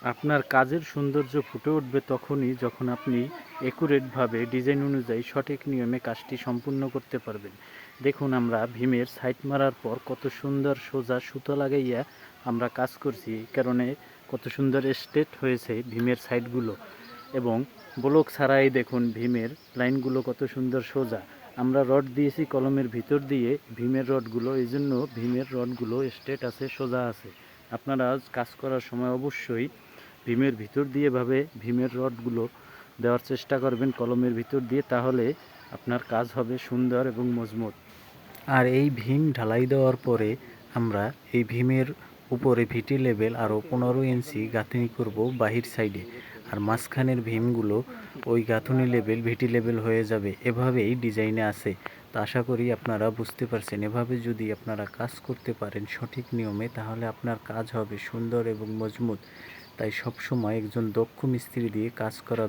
আপনার কাজের সৌন্দর্য ফুটে উঠবে তখনই যখন আপনি একুরেটভাবে ডিজাইন অনুযায়ী সঠিক নিয়মে কাজটি সম্পূর্ণ করতে পারবেন। দেখুন আমরা ভীমের সাইড মারার পর কত সুন্দর সোজা সুতো লাগাইয়া আমরা কাজ করছি, এই কারণে কত সুন্দর স্ট্রেট হয়েছে ভীমের সাইডগুলো এবং ব্লক ছাড়াই দেখুন ভীমের লাইনগুলো কত সুন্দর সোজা। আমরা রড দিয়েছি কলমের ভিতর দিয়ে ভীমের রডগুলো, এই জন্য ভীমের রডগুলো স্ট্রেট আছে, সোজা আছে। আপনারা কাজ করার সময় অবশ্যই ভীমের ভিতর দিয়ে ভীমের রডগুলো দেওয়ার চেষ্টা করবেন কলমের ভিতর দিয়ে, তাহলে আপনার কাজ হবে সুন্দর এবং মজবুত। আর এই ভীম ঢালাই দেওয়ার পরে আমরা এই ভীমের উপরে ভিটি লেভেল আরও 15 ইঞ্চি গাঁথনি করব বাহির সাইডে, আর মাঝখানের ভীমগুলো ওই গাঁথনি লেভেল ভিটি লেভেল হয়ে যাবে। এভাবেই ডিজাইনে আছে। তো আশা করি আপনারা বুঝতে পারছেন। এভাবে যদি আপনারা কাজ করতে পারেন সঠিক নিয়মে, তাহলে আপনার কাজ হবে সুন্দর এবং মজবুত। তাই সবসময় একজন দক্ষ মিস্ত্রি দিয়ে কাজ করা